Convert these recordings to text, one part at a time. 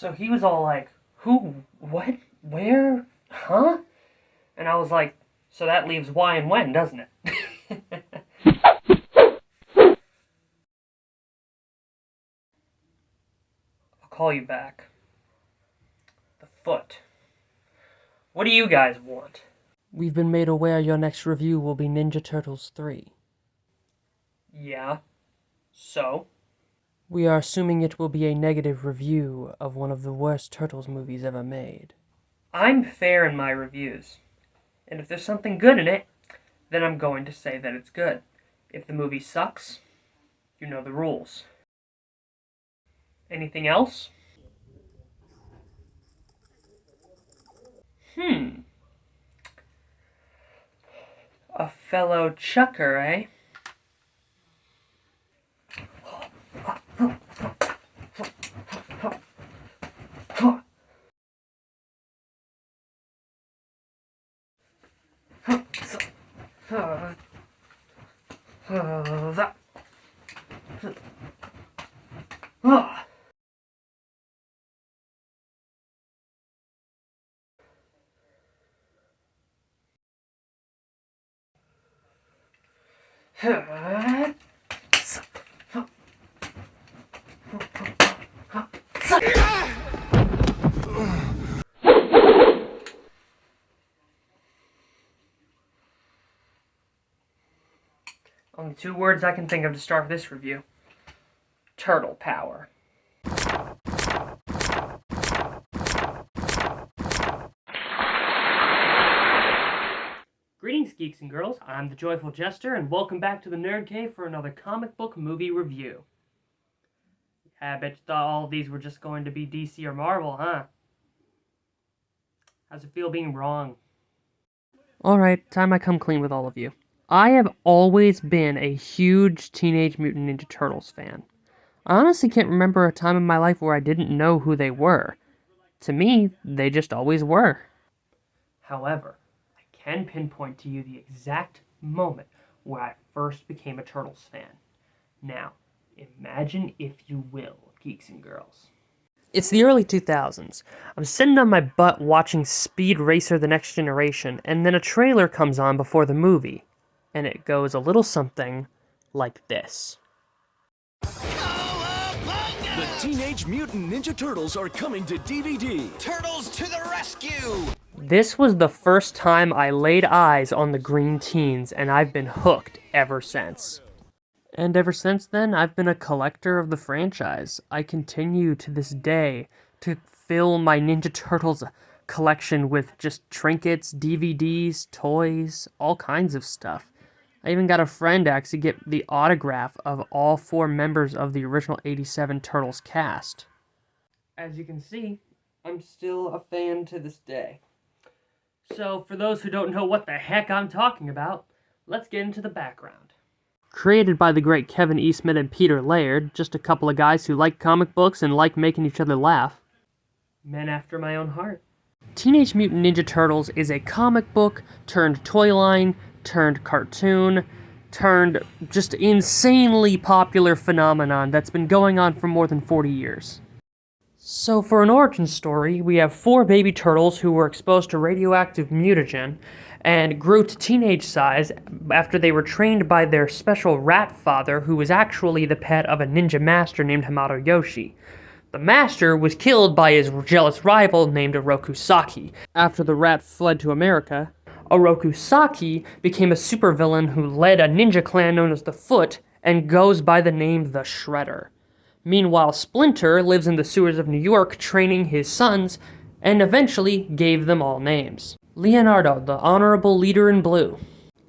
So he was all like, who, what, where, huh? And I was like, so that leaves why and when, doesn't it? I'll call you back. The foot. What do you guys want? We've been made aware your next review will be Ninja Turtles 3. Yeah. So? We are assuming it will be a negative review of one of the worst Turtles movies ever made. I'm fair in my reviews. And if there's something good in it, then I'm going to say that it's good. If the movie sucks, you know the rules. Anything else? A fellow chucker, eh? Only two words I can think of to start this review. Turtle power. Greetings, geeks and girls. I'm the Joyful Jester, and welcome back to the Nerd Cave for another comic book movie review. I bet you thought all of these were just going to be DC or Marvel, huh? How's it feel being wrong? Alright, time I come clean with all of you. I have always been a huge Teenage Mutant Ninja Turtles fan. I honestly can't remember a time in my life where I didn't know who they were. To me, they just always were. However, I can pinpoint to you the exact moment where I first became a Turtles fan. Now, imagine if you will, geeks and girls. It's the early 2000s. I'm sitting on my butt watching Speed Racer: The Next Generation, and then a trailer comes on before the movie. And it goes a little something like this. The Teenage Mutant Ninja Turtles are coming to DVD. Turtles to the rescue! This was the first time I laid eyes on the Green Teens, and I've been hooked ever since. And ever since then, I've been a collector of the franchise. I continue to this day to fill my Ninja Turtles collection with just trinkets, DVDs, toys, all kinds of stuff. I even got a friend to actually get the autograph of all 4 members of the original 87 Turtles cast. As you can see, I'm still a fan to this day. So, for those who don't know what the heck I'm talking about, let's get into the background. Created by the great Kevin Eastman and Peter Laird, just a couple of guys who like comic books and like making each other laugh. Men after my own heart. Teenage Mutant Ninja Turtles is a comic book turned toy line, turned cartoon, turned just insanely popular phenomenon that's been going on for more than 40 years. So for an origin story, we have 4 baby turtles who were exposed to radioactive mutagen and grew to teenage size after they were trained by their special rat father, who was actually the pet of a ninja master named Hamato Yoshi. The master was killed by his jealous rival named Oroku Saki. After the rat fled to America, Oroku Saki became a supervillain who led a ninja clan known as the Foot and goes by the name the Shredder. Meanwhile, Splinter lives in the sewers of New York training his sons and eventually gave them all names. Leonardo, the honorable leader in blue.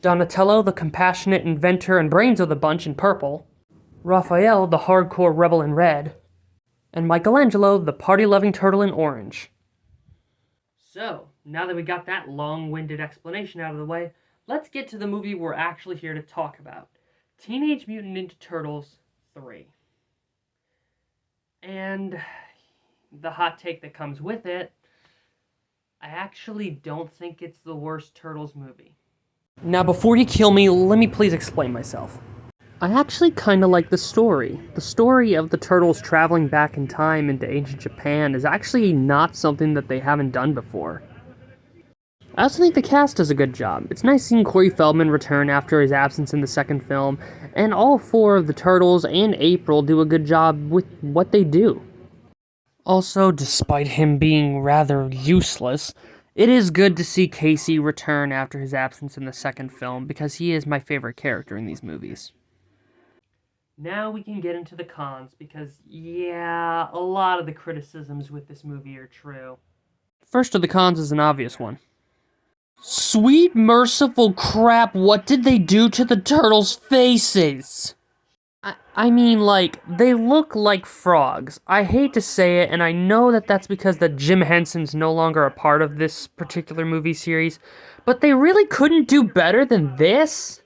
Donatello, the compassionate inventor and brains of the bunch in purple. Raphael, the hardcore rebel in red. And Michelangelo, the party-loving turtle in orange. So, now that we got that long-winded explanation out of the way, let's get to the movie we're actually here to talk about. Teenage Mutant Ninja Turtles 3. And the hot take that comes with it, I actually don't think it's the worst Turtles movie. Now before you kill me, let me please explain myself. I actually kind of like the story. The story of the turtles traveling back in time into ancient Japan is actually not something that they haven't done before. I also think the cast does a good job. It's nice seeing Corey Feldman return after his absence in the second film, and all four of the turtles and April do a good job with what they do. Also, despite him being rather useless, it is good to see Casey return after his absence in the second film, because he is my favorite character in these movies. Now we can get into the cons, because, yeah, a lot of the criticisms with this movie are true. First of the cons is an obvious one. Sweet merciful crap, what did they do to the turtles' faces? I mean, like, they look like frogs. I hate to say it, and I know that that's because that Jim Henson's no longer a part of this particular movie series, but they really couldn't do better than this?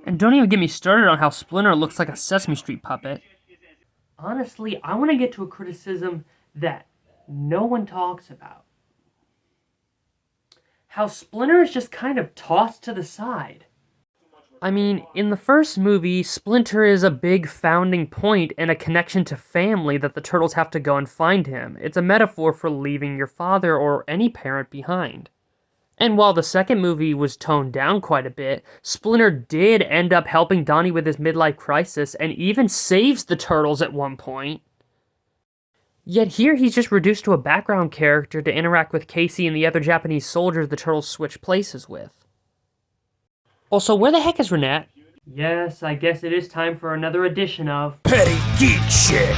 And don't even get me started on how Splinter looks like a Sesame Street puppet. Honestly, I want to get to a criticism that no one talks about. How Splinter is just kind of tossed to the side. I mean, in the first movie, Splinter is a big founding point and a connection to family that the turtles have to go and find him. It's a metaphor for leaving your father or any parent behind. And while the second movie was toned down quite a bit, Splinter did end up helping Donnie with his midlife crisis and even saves the turtles at one point. Yet here he's just reduced to a background character to interact with Casey and the other Japanese soldiers the turtles switch places with. Also, where the heck is Renette? Yes, I guess it is time for another edition of Petty Geek Shit!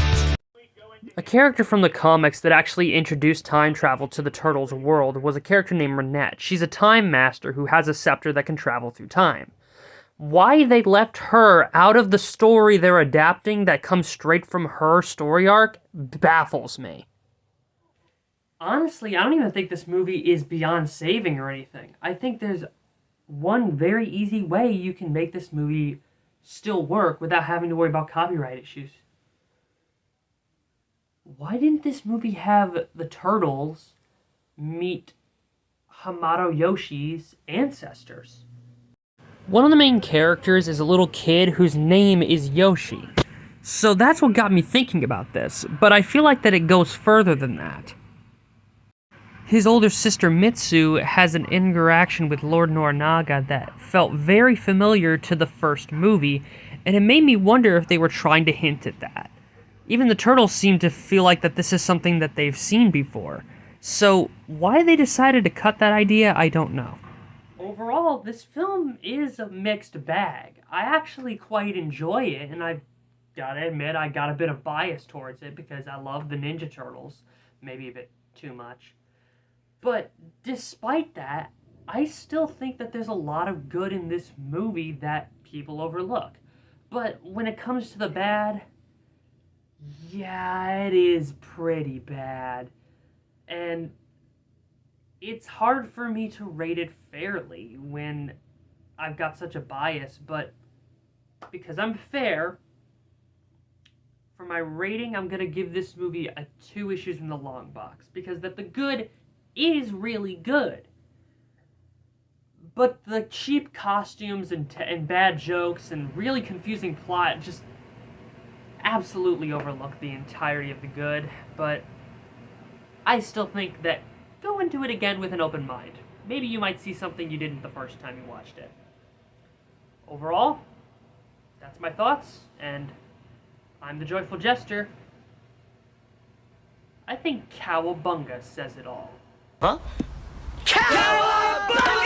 A character from the comics that actually introduced time travel to the Turtles' world was a character named Renette. She's a time master who has a scepter that can travel through time. Why they left her out of the story they're adapting that comes straight from her story arc baffles me. Honestly, I don't even think this movie is beyond saving or anything. I think there's one very easy way you can make this movie still work without having to worry about copyright issues. Why didn't this movie have the turtles meet Hamato Yoshi's ancestors? One of the main characters is a little kid whose name is Yoshi. So that's what got me thinking about this, but I feel like that it goes further than that. His older sister Mitsu has an interaction with Lord Norinaga that felt very familiar to the first movie, and it made me wonder if they were trying to hint at that. Even the turtles seem to feel like that this is something that they've seen before. So why they decided to cut that idea, I don't know. Overall, this film is a mixed bag. I actually quite enjoy it, and I've gotta admit I got a bit of bias towards it because I love the Ninja Turtles, maybe a bit too much. But despite that, I still think that there's a lot of good in this movie that people overlook. But when it comes to the bad, yeah, it is pretty bad. And it's hard for me to rate it fairly when I've got such a bias, but because I'm fair, for my rating, I'm going to give this movie a 2 issues in the long box, because that the good is really good. But the cheap costumes and bad jokes and really confusing plot just absolutely overlook the entirety of the good, but I still think that go into it again with an open mind. Maybe you might see something you didn't the first time you watched it. Overall, that's my thoughts, and I'm the Joyful Jester. I think Cowabunga says it all. Huh? Cowabunga!